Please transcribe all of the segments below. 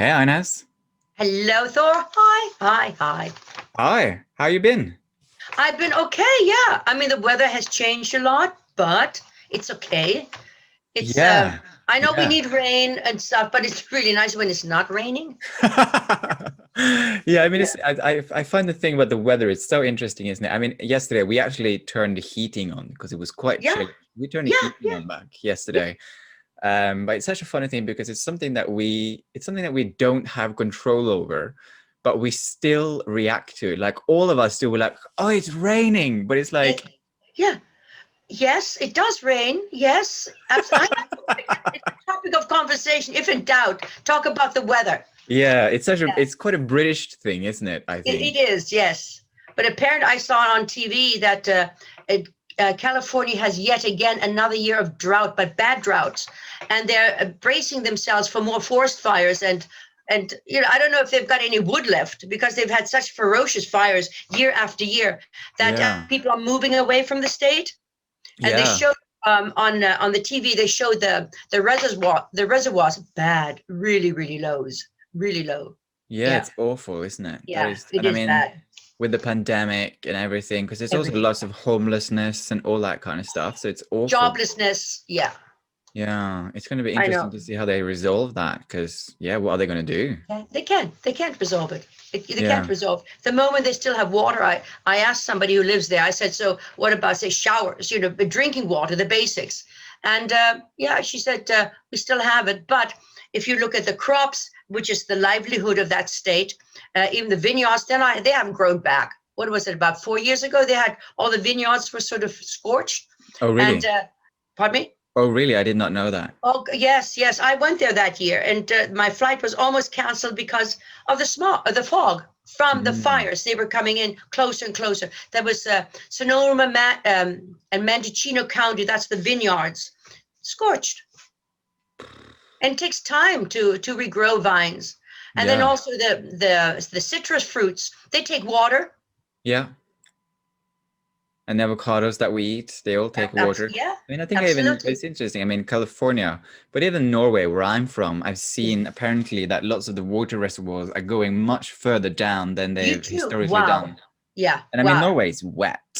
Hey Ines. Hello, Thor. Hi, hi, hi. Hi, how you been? I've been okay, yeah. I mean, the weather has changed a lot, but it's okay. It's, Yeah, I know we yeah. need rain and stuff, but it's really nice when it's not raining. Yeah, I mean, Yeah. I find the thing about the weather, it's so interesting, isn't it? I mean, yesterday we actually turned the heating on because it was quite Yeah, chilly. We turned the yeah, heating yeah, on back yeah. yesterday. But it's such a funny thing because it's something that we don't have control over, but we still react to it. Like all of us do, we're like, oh, it's raining, but it's It, like, yeah. Yes, it does rain. Yes, absolutely. It's a topic of conversation. If in doubt, talk about the weather. yeah, Yeah. it's quite a British thing, isn't it? I think. It is, yes. But apparently, I saw on TV that California has yet again another year of drought, but bad droughts, and they're bracing themselves for more forest fires. And I don't know if they've got any wood left because they've had such ferocious fires year after year that Yeah. people are moving away from the state. And they Yeah. showed on the TV they showed the reservoirs bad, really really lows, really low. Yeah, Yeah, it's awful, isn't it? That yeah, is, it and I is mean, bad. with the pandemic and everything, because there's also Everything. lots of homelessness and all that kind of stuff. So it's awful. Joblessness. Yeah, Yeah, it's going to be I interesting know. to see how they resolve that. Because yeah, what are they going to do? Yeah, they can't resolve it. They can't Yeah. resolve the moment they still have water. I asked somebody who lives there. I said, so what about say showers, drinking water, the basics? And yeah, she said, we still have it, but if you look at the crops, which is the livelihood of that state, even the vineyards, they haven't grown back. What was it, about 4 years ago they had all the vineyards were sort of scorched. Oh, And really? pardon me. Oh, really? I did not know that. Oh, yes, yes. I went there that year, and my flight was almost canceled because of the smog, the fog from the Mm. fires. They were coming in closer and closer. There was Sonoma and Mendocino County. That's the vineyards, scorched, and it takes time to regrow vines. And then Yeah. also the citrus fruits. They take water. Yeah. And the avocados that we eat, they all take water. Yeah, I mean, I think absolutely. it's interesting. I mean, California, but even Norway, where I'm from, I've seen apparently that lots of the water reservoirs are going much further down than You they've too. historically Wow. done. Yeah. And I mean, Wow. Norway's wet.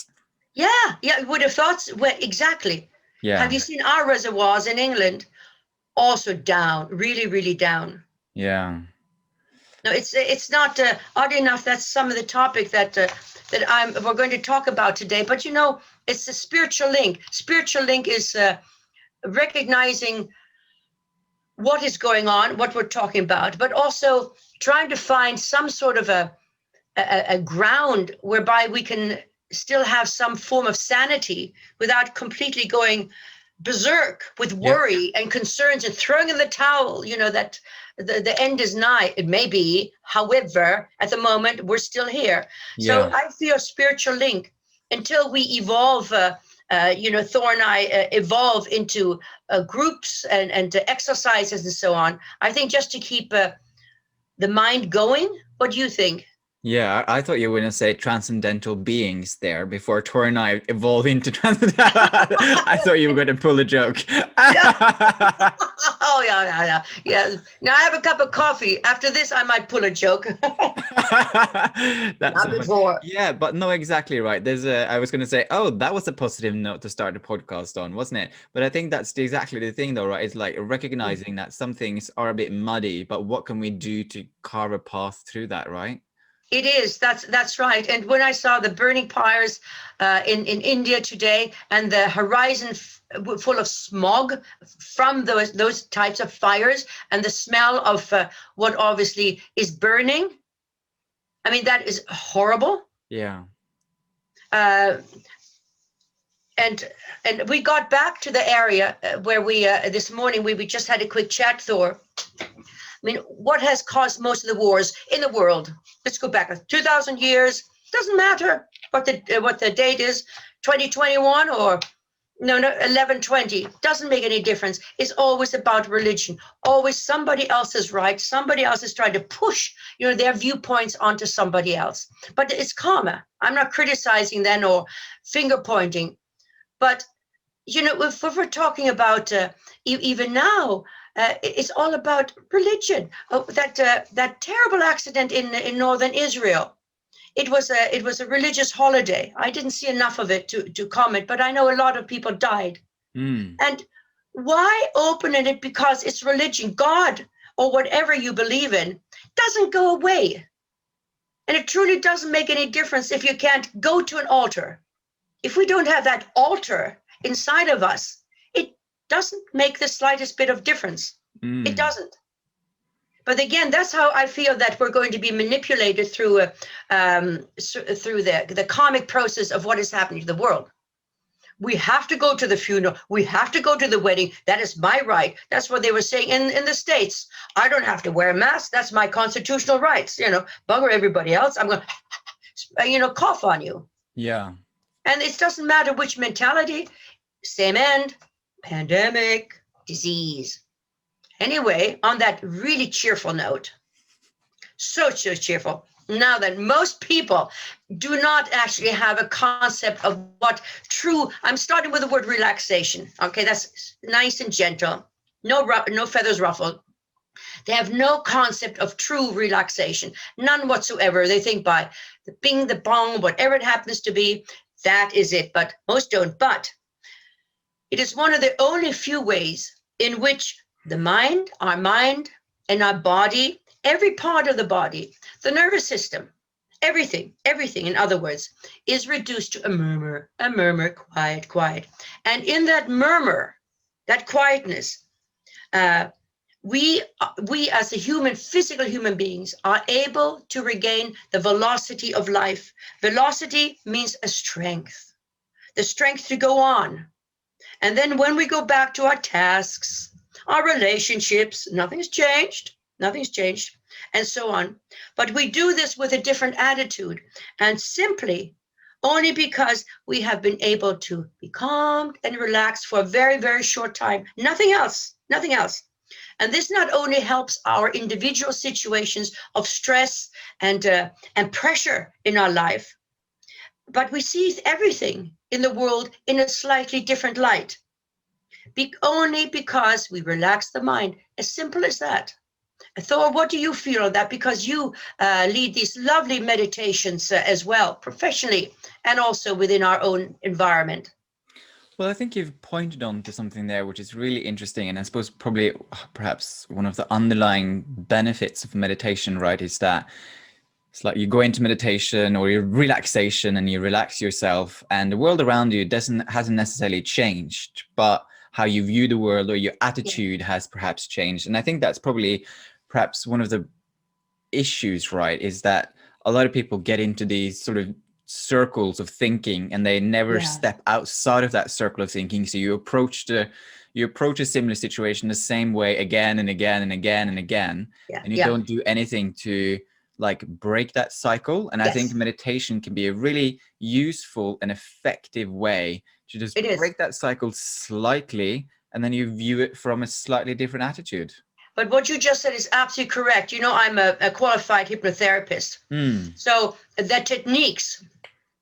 Yeah. Yeah. You would have thought. Well, exactly. Have Yeah. you seen our reservoirs in England? Also down, really, really down. Yeah. No, it's not odd enough. That's some of the topic that we're going to talk about today. But it's the spiritual link. Spiritual link is recognizing what is going on, what we're talking about, but also trying to find some sort of a ground whereby we can still have some form of sanity without completely going berserk with Yeah. worry and concerns and throwing in the towel, that the end is nigh. It may be, however, at the moment we're still here. So Yeah. I feel a spiritual link until we evolve. Thor and I evolve into groups and exercises and so on. I think just to keep the mind going. What do you think? Yeah, I thought you were going to say transcendental beings there before Tor and I evolve into transcendental. I thought you were going to pull a joke. Yeah. Oh yeah, yeah, yeah. Yeah. Now I have a cup of coffee. After this, I might pull a joke. That's Not so funny. before. Yeah, but no, exactly right. I was going to say, oh, that was a positive note to start the podcast on, wasn't it? But I think that's exactly the thing, though, right? It's like recognizing that some things are a bit muddy, but what can we do to carve a path through that, right? It is. That's right. And when I saw the burning pyres in India today, and the horizon full of smog from those types of fires, and the smell of what obviously is burning, I mean that is horrible. Yeah. Uh, and and we got back to the area where we this morning we just had a quick chat, Thor. I mean, what has caused most of the wars in the world? Let's go back 2,000 years. Doesn't matter what the date is, 2021 or no 1120. Doesn't make any difference. It's always about religion. Always somebody else is right. Somebody else is trying to push their viewpoints onto somebody else. But it's karma. I'm not criticizing then or finger pointing. But if we're talking about even now, it's all about religion. Oh, that terrible accident in northern Israel. It was a religious holiday. I didn't see enough of it to comment, but I know a lot of people died. And why open it? Because it's religion. God, or whatever you believe in, doesn't go away. And it truly doesn't make any difference if you can't go to an altar. If we don't have that altar inside of us, it doesn't make the slightest bit of difference. It doesn't. But again, that's how I feel that we're going to be manipulated through the karmic process of what is happening to the world. We have to go to the funeral. We have to go to the wedding. That is my right. That's what they were saying in the States. I don't have to wear a mask. That's my constitutional rights. Bugger everybody else. I'm going to, cough on you. Yeah. And it doesn't matter which mentality. Same end. Pandemic, disease. Anyway, on that really cheerful note, so cheerful, now that most people do not actually have a concept of what true, I'm starting with the word relaxation. Okay, that's nice and gentle, no feathers ruffled. They have no concept of true relaxation, none whatsoever. They think by the bing, the bong, whatever it happens to be, that is it. But most don't. But it is one of the only few ways in which the mind, and our body, every part of the body, the nervous system, everything, in other words, is reduced to a murmur, quiet. And in that murmur, that quietness, we as physical human beings are able to regain the velocity of life. Velocity means a strength, the strength to go on. And then when we go back to our tasks, our relationships, nothing's changed, and so on. But we do this with a different attitude, and simply only because we have been able to be calm and relaxed for a very, very short time. Nothing else. And this not only helps our individual situations of stress and pressure in our life, but we see everything in the world in a slightly different light. Only because we relax the mind. As simple as that. Thor, what do you feel of that? Because you lead these lovely meditations as well, professionally, and also within our own environment. Well, I think you've pointed on to something there which is really interesting. And I suppose probably perhaps one of the underlying benefits of meditation, right, is that it's like you go into meditation or your relaxation and you relax yourself, and the world around you hasn't necessarily changed, but how you view the world or your attitude has perhaps changed. And I think that's probably perhaps one of the issues, right, is that a lot of people get into these sort of circles of thinking and they never step outside of that circle of thinking. So you approach a similar situation the same way again and again and again and again, and you don't do anything to like break that cycle. And I think meditation can be a really useful and effective way to just break that cycle slightly, and then you view it from a slightly different attitude. But what you just said is absolutely correct. I'm a qualified hypnotherapist. So the techniques,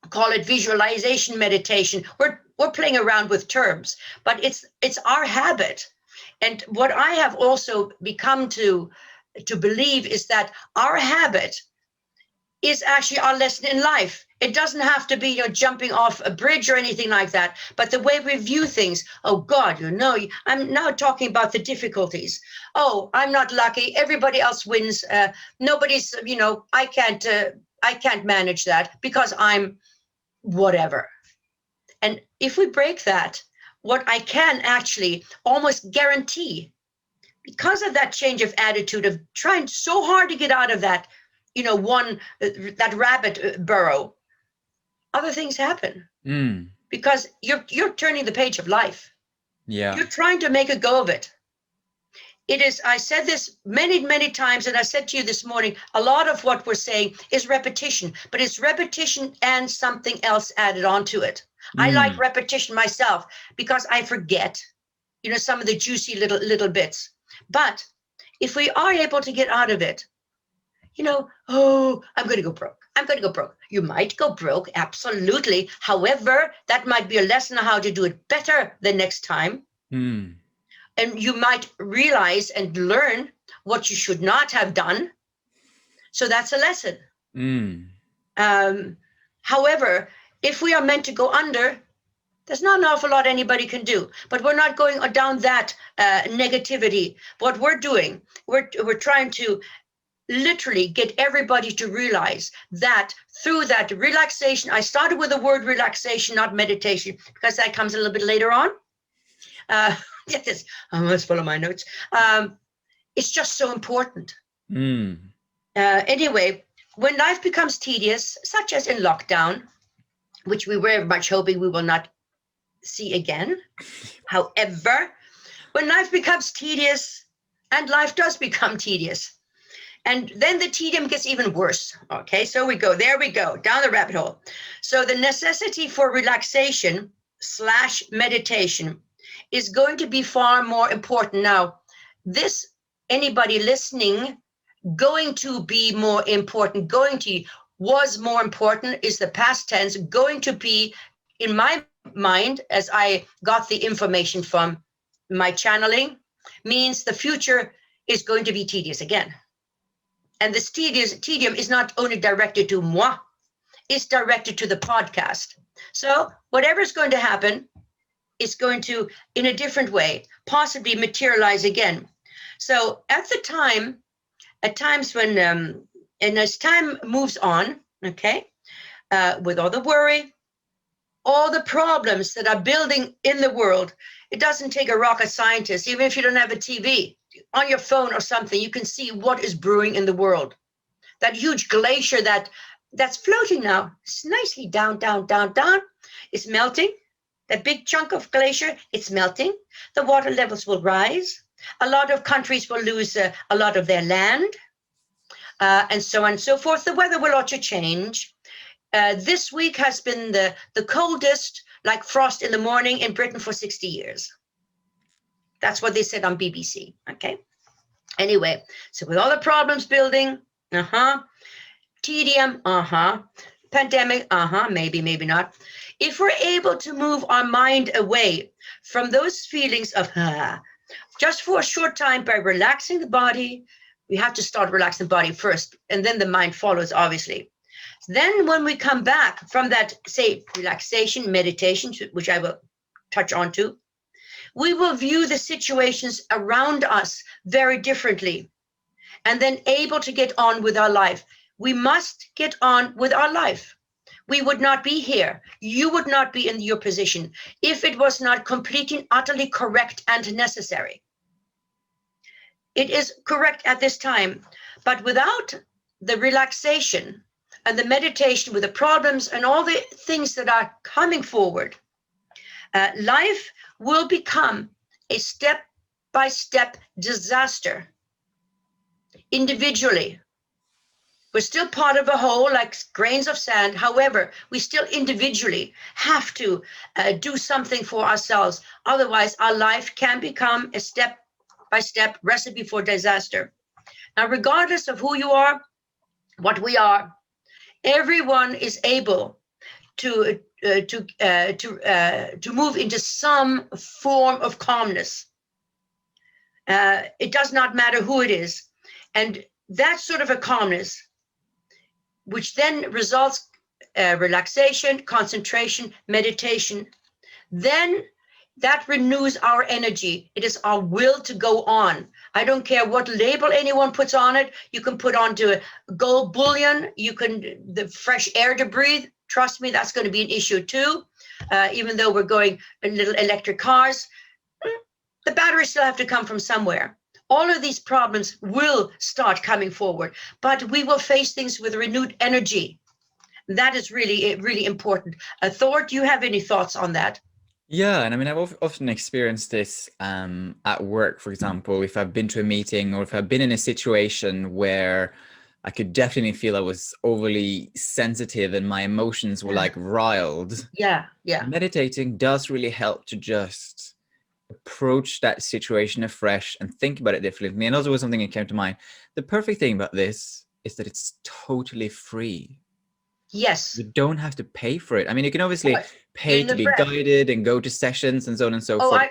call it visualization meditation. We're playing around with terms, but it's our habit. And what I have also become to believe is that our habit is actually our lesson in life. It doesn't have to be jumping off a bridge or anything like that, but the way we view things. Oh God, I'm now talking about the difficulties. Oh, I'm not lucky. Everybody else wins. Nobody's, I can't manage that because I'm whatever. And if we break that, what I can actually almost guarantee, because of that change of attitude of trying so hard to get out of that, that rabbit burrow, other things happen because you're turning the page of life. You're trying to make a go of it. It is, I said this many, many times, and I said to you this morning, a lot of what we're saying is repetition, but it's repetition and something else added onto it. I like repetition myself because I forget, some of the juicy little bits. But if we are able to get out of it, I'm going to go broke. I'm going to go broke. You might go broke, absolutely. However, that might be a lesson on how to do it better the next time. and you might realize and learn what you should not have done. So that's a lesson. However, if we are meant to go under, there's not an awful lot anybody can do. But we're not going down that negativity. What we're doing, we're trying to literally get everybody to realize that through that relaxation, I started with the word relaxation, not meditation, because that comes a little bit later on. Yes, I must follow my notes. It's just so important. Anyway, when life becomes tedious, such as in lockdown, which we were very much hoping we will not see again. However, when life becomes tedious, and life does become tedious, and then the tedium gets even worse. Okay, so there we go, down the rabbit hole. So the necessity for relaxation / meditation is going to be far more important. Now, this, anybody listening, going to be more important, was more important is the past tense, going to be, in my mind, as I got the information from my channeling, means the future is going to be tedious again. And this tedium is not only directed to moi, it's directed to the podcast. So whatever's going to happen is going to, in a different way, possibly materialize again. So at times when, and as time moves on, okay, with all the worry, all the problems that are building in the world, it doesn't take a rocket scientist. Even if you don't have a TV, on your phone or something, you can see what is brewing in the world. That huge glacier that's floating now, it's nicely down, it's melting. That big chunk of glacier, it's melting. The water levels will rise. A lot of countries will lose a lot of their land, and so on and so forth. The weather will also change. This week has been the coldest, like frost in the morning in Britain for 60 years. That's what they said on BBC, okay? Anyway, so with all the problems building, tedium, pandemic, maybe not. If we're able to move our mind away from those feelings of, just for a short time by relaxing the body, we have to start relaxing the body first, and then the mind follows, obviously. Then when we come back from that, say, relaxation, meditation, which I will touch on to, we will view the situations around us very differently, and then able to get on with our life. We must get on with our life. We would not be here. You would not be in your position if it was not completely, utterly correct and necessary. It is correct at this time, but without the relaxation and the meditation with the problems and all the things that are coming forward, life will become a step-by-step disaster. Individually, we're still part of a whole, like grains of sand. However, we still individually have to do something for ourselves. Otherwise, our life can become a step-by-step recipe for disaster. Now, regardless of who you are, what we are, everyone is able to move into some form of calmness. It does not matter who it is. And that sort of a calmness, which then results relaxation, concentration, meditation, then that renews our energy. It is our will to go on. I don't care what label anyone puts on it. You can put onto gold bullion, the fresh air to breathe. Trust me, that's going to be an issue too. Even though we're going little electric cars, the batteries still have to come from somewhere. All of these problems will start coming forward, but we will face things with renewed energy. That is really, really important. Thor, do you have any thoughts on that? Yeah, and I mean, I've often experienced this at work, for example, if I've been to a meeting or if I've been in a situation where I could definitely feel I was overly sensitive and my emotions were like riled. Yeah. Meditating does really help to just approach that situation afresh and think about it differently. And also was something that came to mind. The perfect thing about this is that it's totally free. Yes. You don't have to pay for it. I mean, you can obviously What? pay In to the be breath. guided and go to sessions and so on and so Oh, forth.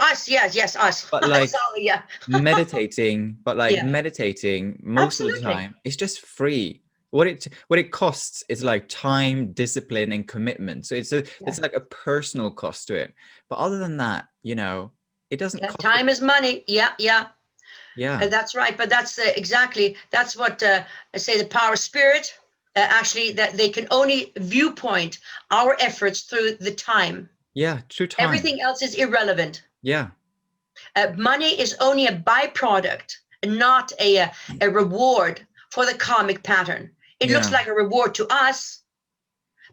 us. Yes, yes, us. But like Sorry, yeah. Yeah, meditating most of the absolutely. time, it's just free. What it costs is like time, discipline, and commitment. So Yeah, it's like a personal cost to it. But other than that, it doesn't yeah. cost. Time is money. Yeah, yeah. Yeah, That's right. But that's exactly, that's what I say, the power of spirit, actually, that they can only viewpoint our efforts through the time. yeah, true time. Everything else is irrelevant. Yeah, Money is only a byproduct, not a reward for the karmic pattern. It looks yeah. like a reward to us,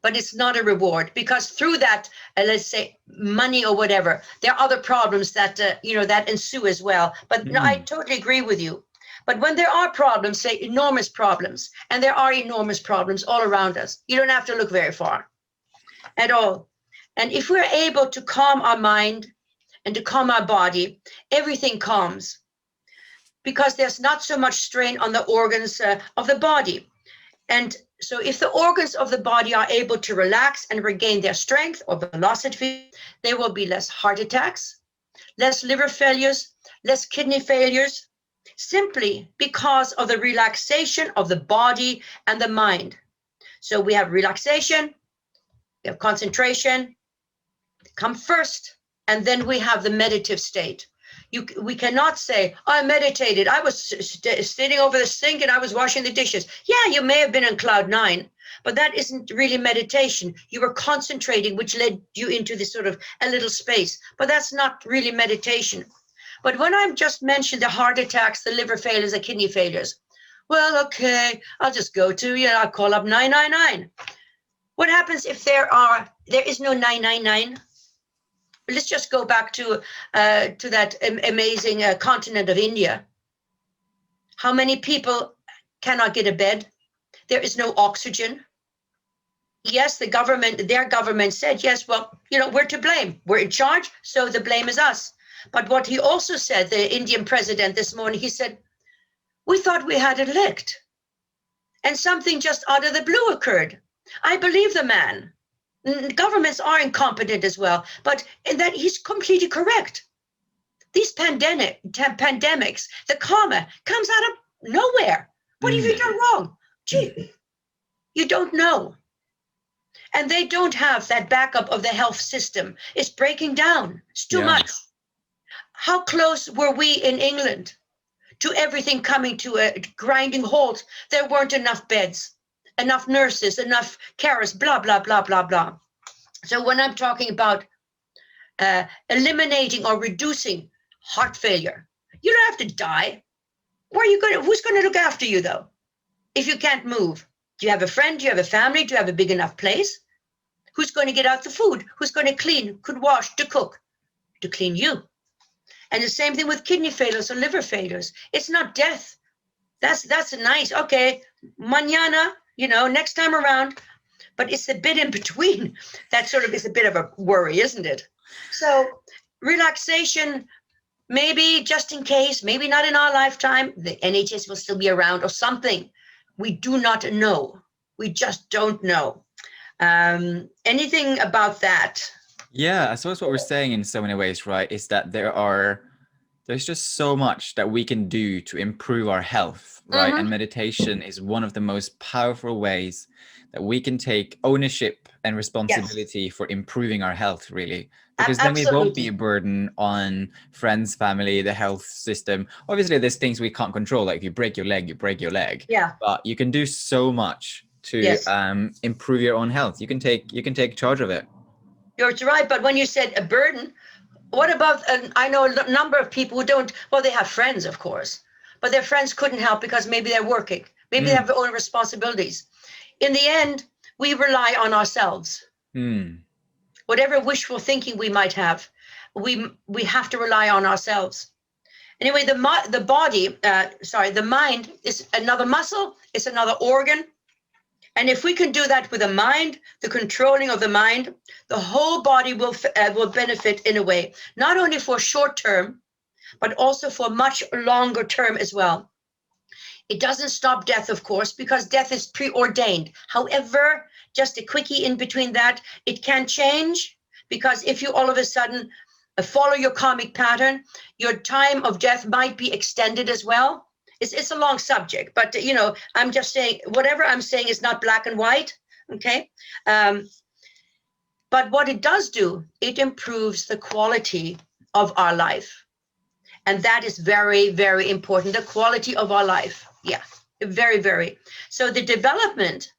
but it's not a reward, because through that, let's say, money or whatever, there are other problems that that ensue as well. But no, I Mm, totally agree with you. But when there are problems, say enormous problems, and there are enormous problems all around us, you don't have to look very far at all. And if we're able to calm our mind and to calm our body, everything calms, because there's not so much strain on the organs of the body. And so, if the organs of the body are able to relax and regain their strength or velocity, there will be less heart attacks, less liver failures, less kidney failures, simply because of the relaxation of the body and the mind. So, we have relaxation, we have concentration, come first, and then we have the meditative state. We cannot say, oh, I meditated, I was sitting over the sink and I was washing the dishes. Yeah, you may have been on cloud nine, but that isn't really meditation. You were concentrating, which led you into this sort of a little space, but that's not really meditation. But when I've just mentioned the heart attacks, the liver failures, the kidney failures, well, okay, I'll just go to, I'll call up 999. What happens if there is no 999? Let's just go back to that amazing continent of India. How many people cannot get a bed? There is no oxygen. Yes, their government said, yes, well, we're to blame. We're in charge, so the blame is us. But what he also said, the Indian president this morning, he said, we thought we had it licked. And something just out of the blue occurred. I believe the man. Governments are incompetent as well, but in that he's completely correct. These pandemics, the karma comes out of nowhere. What have you mm, done wrong? Gee, you don't know. And they don't have that backup of the health system. It's breaking down. It's too yeah, much. How close were we in England to everything coming to a grinding halt? There weren't enough beds, enough nurses, enough carers, blah, blah, blah, blah, blah. So when I'm talking about eliminating or reducing heart failure, you don't have to die. Who's going to look after you though? If you can't move, do you have a friend? Do you have a family? Do you have a big enough place? Who's going to get out the food? Who's going to clean, could wash, to cook, to clean you? And the same thing with kidney failures or liver failures. It's not death. That's nice. Okay, mañana, next time around. But it's the bit in between that sort of is a bit of a worry, isn't it? So relaxation, maybe just in case, maybe not in our lifetime, the NHS will still be around or something. We do not know. We just don't know. Anything about that? yeah. I suppose what we're saying in so many ways, right, is that there's just so much that we can do to improve our health, right? And Mm-hmm. meditation is one of the most powerful ways that we can take ownership and Yes, responsibility for improving our health, really. Because then we won't be a absolutely. burden on friends, family, the health system. Obviously, there's things we can't control, like if you break your leg, you break your leg. Yeah, But you can do so much to yes. improve your own health. You can take charge of it. You're right. But when you said a burden, what about, I know a number of people who don't, well, they have friends, of course, but their friends couldn't help because maybe they're working, maybe they have Mm, their own responsibilities. In the end, we rely on ourselves. mm, Whatever wishful thinking we might have, we have to rely on ourselves. Anyway, the mind is another muscle, it's another organ. And if we can do that with the mind, the controlling of the mind, the whole body will benefit in a way, not only for short term, but also for much longer term as well. It doesn't stop death, of course, because death is preordained. However, just a quickie in between that, it can change, because if you all of a sudden follow your karmic pattern, your time of death might be extended as well. It's a long subject, but I'm just saying whatever I'm saying is not black and white, okay? But what it does do, it improves the quality of our life. And that is very, very important, the quality of our life. Yeah, very, very. So the development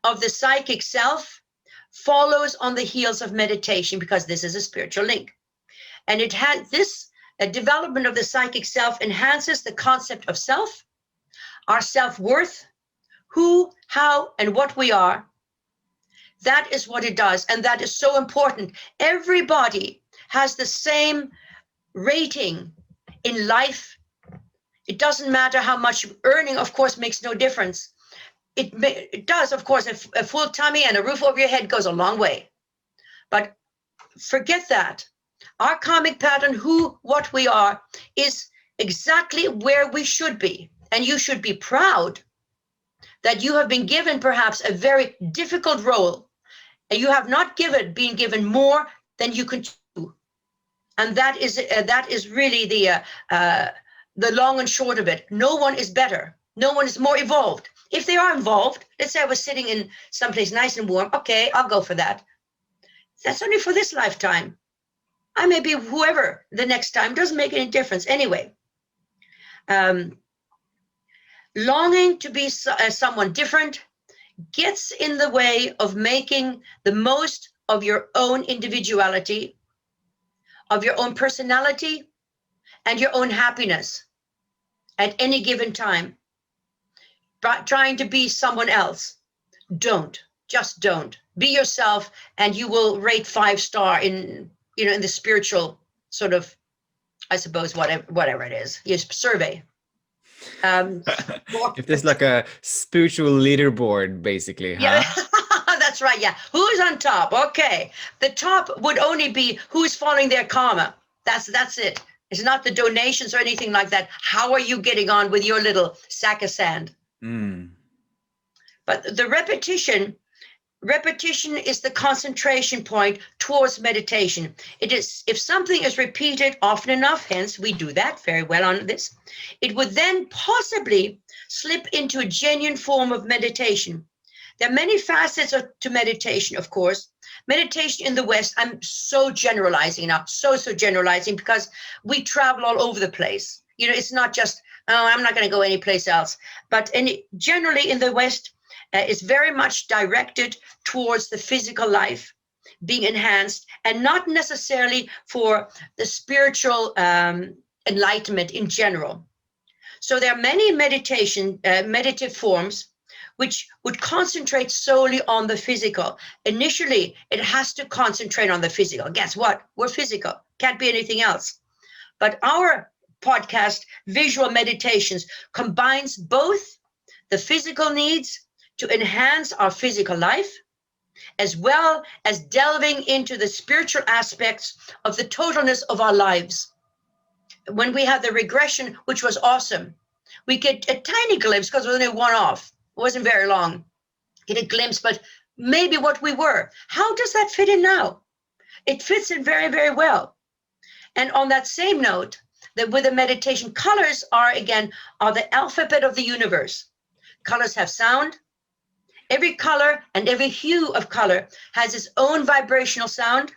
of the psychic self follows on the heels of meditation, because this is a spiritual link. And it had this development of the psychic self enhances the concept of self, our self-worth, who, how, and what we are. That is what it does. And that is so important. Everybody has the same rating in life. It doesn't matter how much earning, of course, makes no difference. It does, of course, a full tummy and a roof over your head goes a long way. But forget that. Our karmic pattern, who, what we are, is exactly where we should be. And you should be proud that you have been given perhaps a very difficult role, and you have not been given more than you can do. And that is really the long and short of it. No one is better. No one is more evolved. If they are involved, let's say I was sitting in someplace nice and warm. Okay, I'll go for that. That's only for this lifetime. I may be whoever the next time. Doesn't make any difference. Anyway, longing to be someone different gets in the way of making the most of your own individuality, of your own personality, and your own happiness at any given time. Trying to be someone else. Just don't. Be yourself, and you will rate 5-star in the spiritual sort of, I suppose, whatever it is, your survey. If there's like a spiritual leaderboard, basically, huh? Yeah, that's right. Yeah, who's on top? Okay, the top would only be who's following their karma. That's it. It's not the donations or anything like that. How are you getting on with your little sack of sand? But the repetition is the concentration point towards meditation. It is, if something is repeated often enough, hence we do that very well on this, it would then possibly slip into a genuine form of meditation. There are many facets to meditation, of course. Meditation in the West, I'm so generalizing now, so generalizing, because we travel all over the place. It's not just, oh, I'm not going to go anyplace else. But generally in the West, is very much directed towards the physical life being enhanced, and not necessarily for the spiritual enlightenment in general. So there are many meditative forms which would concentrate solely on the physical. Initially, it has to concentrate on the physical. Guess what? We're physical. Can't be anything else. But our podcast, Visual Meditations, combines both the physical needs to enhance our physical life, as well as delving into the spiritual aspects of the totalness of our lives. When we had the regression, which was awesome, we get a tiny glimpse, because it was only one off. It wasn't very long. Get a glimpse, but maybe what we were. How does that fit in now? It fits in very, very well. And on that same note, that with the meditation, colors are the alphabet of the universe. Colors have sound. Every color and every hue of color has its own vibrational sound.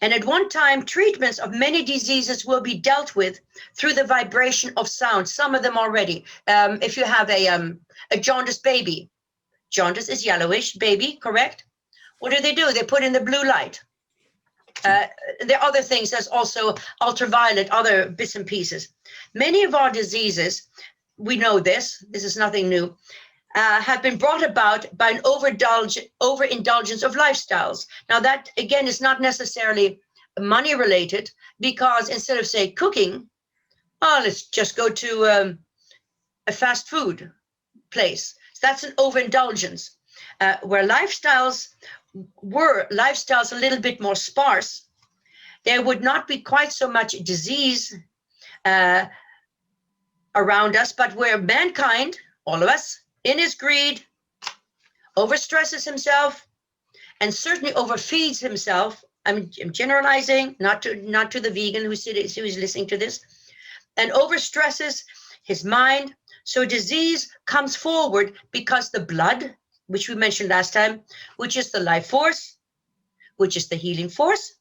And at one time, treatments of many diseases will be dealt with through the vibration of sound, some of them already. If you have a jaundiced baby, jaundice is yellowish, baby, correct? What do? They put in the blue light. There are other things, there's also ultraviolet, other bits and pieces. Many of our diseases, we know this is nothing new, have been brought about by an overindulgence of lifestyles. Now that, again, is not necessarily money related, because instead of, say, cooking, let's just go to a fast food place. So that's an overindulgence. Where lifestyles a little bit more sparse, there would not be quite so much disease around us, but where mankind, all of us, in his greed, overstresses himself and certainly overfeeds himself. I'm generalizing, not to the vegan who's listening to this, and overstresses his mind. So disease comes forward because the blood, which we mentioned last time, which is the life force, which is the healing force,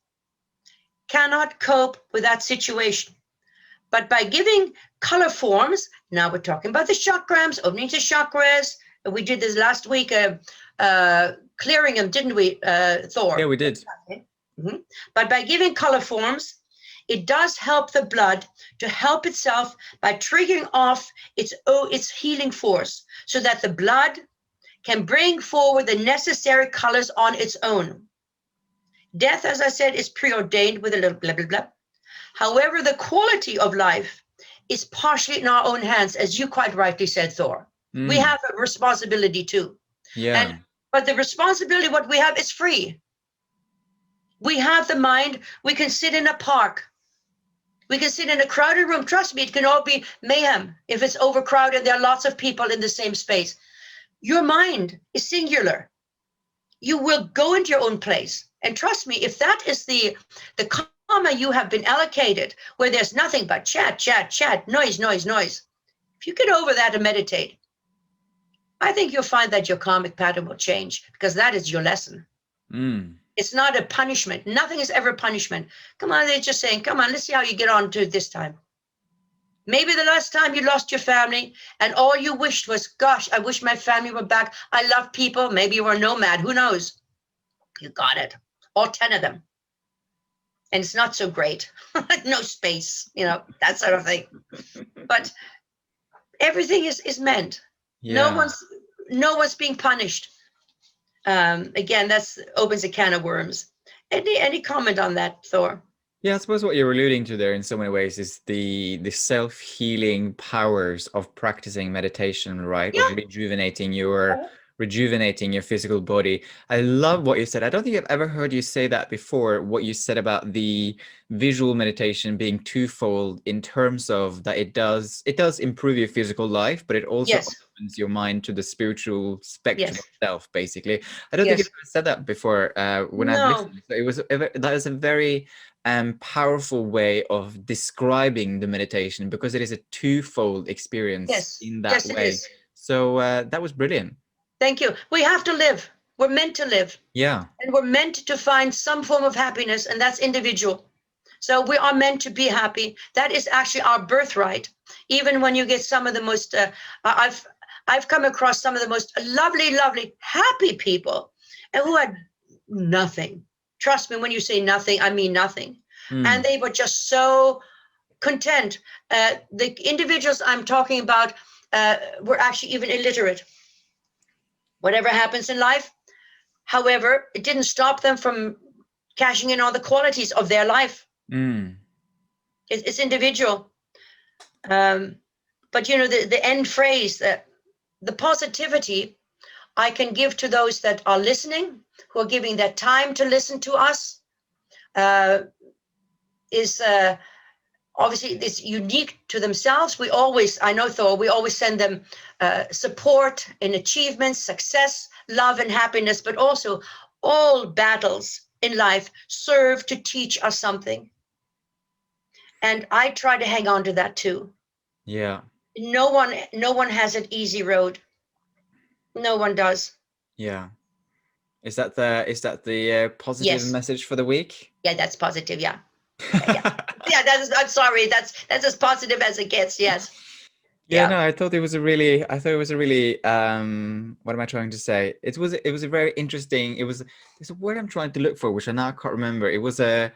cannot cope with that situation. But by giving color forms, now we're talking about the chakrams, opening to chakras. We did this last week, clearing them, didn't we, Thor? Yeah, we did. Mm-hmm. But by giving color forms, it does help the blood to help itself by triggering off its healing force so that the blood can bring forward the necessary colors on its own. Death, as I said, is preordained with a little blah, blah, blah. However, the quality of life is partially in our own hands, as you quite rightly said, Thor. We have a responsibility too. Yeah. But the responsibility, what we have, is free. We have the mind. We can sit in a park. We can sit in a crowded room. Trust me, it can all be mayhem if it's overcrowded. There are lots of people in the same space. Your mind is singular. You will go into your own place. And trust me, if that is the karma you have been allocated, where there's nothing but chat, chat, chat, noise, noise, noise. If you get over that and meditate, I think you'll find that your karmic pattern will change, because that is your lesson. It's not a punishment. Nothing is ever punishment. Come on, they're just saying, come on, let's see how you get on to this time. Maybe the last time you lost your family and all you wished was, gosh, I wish my family were back. I love people. Maybe you were a nomad. Who knows? You got it. All 10 of them. And it's not so great. No space, that sort of thing. But everything is meant. Yeah. No one's being punished. Again, that's opens a can of worms. Any comment on that, Thor? Yeah, I suppose what you're alluding to there in so many ways is the self-healing powers of practicing meditation, right? Of Yeah. rejuvenating your physical body. I love what you said. I don't think I've ever heard you say that before, what you said about the visual meditation being twofold in terms of that it does improve your physical life, but it also Yes. opens your mind to the spiritual spectrum Yes. of self, basically. I don't think Yes. I've ever said that before when I've No. listened. So that is a very powerful way of describing the meditation, because it is a twofold experience Yes. in that Yes, it way. is. So that was brilliant. Thank you. We have to live. We're meant to live. Yeah. And we're meant to find some form of happiness, and that's individual. So we are meant to be happy. That is actually our birthright. Even when you get some of the most, I've come across some of the most lovely, lovely, happy people, and who had nothing. Trust me, when you say nothing, I mean nothing. And they were just so content. The individuals I'm talking about were actually even illiterate. Whatever happens in life, however, it didn't stop them from cashing in on the qualities of their life. It's individual. But the end phrase, the positivity I can give to those that are listening, who are giving their time to listen to us, is obviously it's unique to themselves. I know, Thor, we always send them support in achievements, success, love, and happiness, but also all battles in life serve to teach us something. And I try to hang on to that too. Yeah. No one has an easy road. No one does. Yeah. Is that the positive message for the week? Yeah, that's positive. Yeah. Yeah, I'm sorry. That's as positive as it gets. Yes. Yeah, no, I thought it was a really, what am I trying to say? It was a very interesting, there's a word I'm trying to look for, which I now can't remember. It was a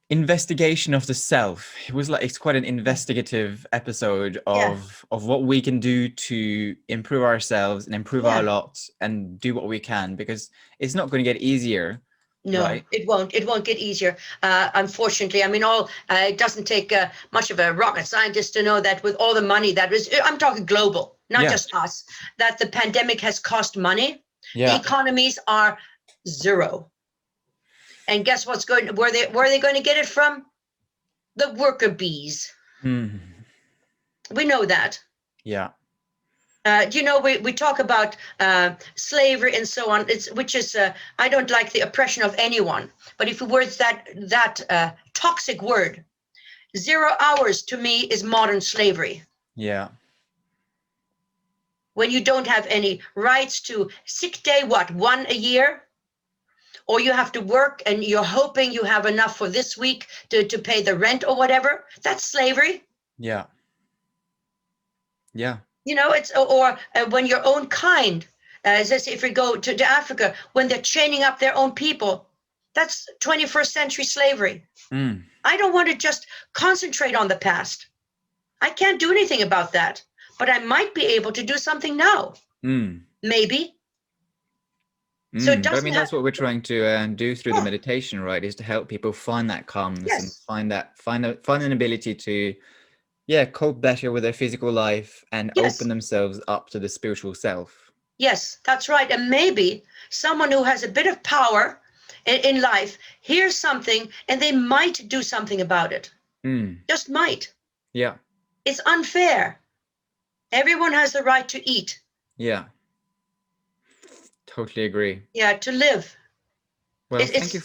investigation of the self. It's quite an investigative episode of what we can do to improve ourselves and improve our lot and do what we can, because it's not going to get easier. No, right? It won't get easier. Unfortunately, I mean, it doesn't take much of a rocket scientist to know that with all the money I'm talking global, not just us, that the pandemic has cost money. The economies are zero. And guess where are they going to get it from? The worker bees. We know that. Yeah. We talk about slavery and so on. Which is I don't like the oppression of anyone. But if we words that toxic word, 0 hours to me is modern slavery. Yeah. When you don't have any rights to sick day, what, 1 a year? Or you have to work and you're hoping you have enough for this week to pay the rent or whatever. That's slavery. Yeah. Yeah. It's or when your own kind, as I say, if we go to Africa, when they're chaining up their own people, that's 21st century slavery. Mm. I don't want to just concentrate on the past. I can't do anything about that, but I might be able to do something now. Maybe. So it But I doesn't mean, have. that's what we're trying to do through the meditation, right? Is to help people find that calmness and Yes. find an ability to, yeah, cope better with their physical life and open Yes. themselves up to the spiritual self. Yes, that's right. And maybe someone who has a bit of power in life hears something and they might do something about it. Just might. Yeah. It's unfair. Everyone has the right to eat. Yeah. Totally agree. Yeah, to live. Well, It's thank you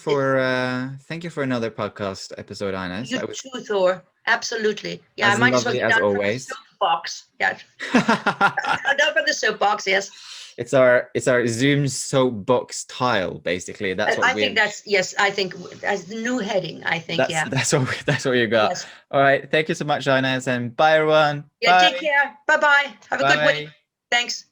for another podcast episode, Ines. you That was too, Thor. Absolutely. Yeah, I as might as well lovely get as down from the always. soapbox. Yeah, down from the soapbox. Yes. It's our Zoom soapbox tile, basically. That's what I think we that's yes. I think as the new heading. I think yeah. that's what you got. Yes. All right. Thank you so much, Ines, and bye everyone. Yeah. Take Bye. care. Bye bye. Have a good week. Bye. Thanks.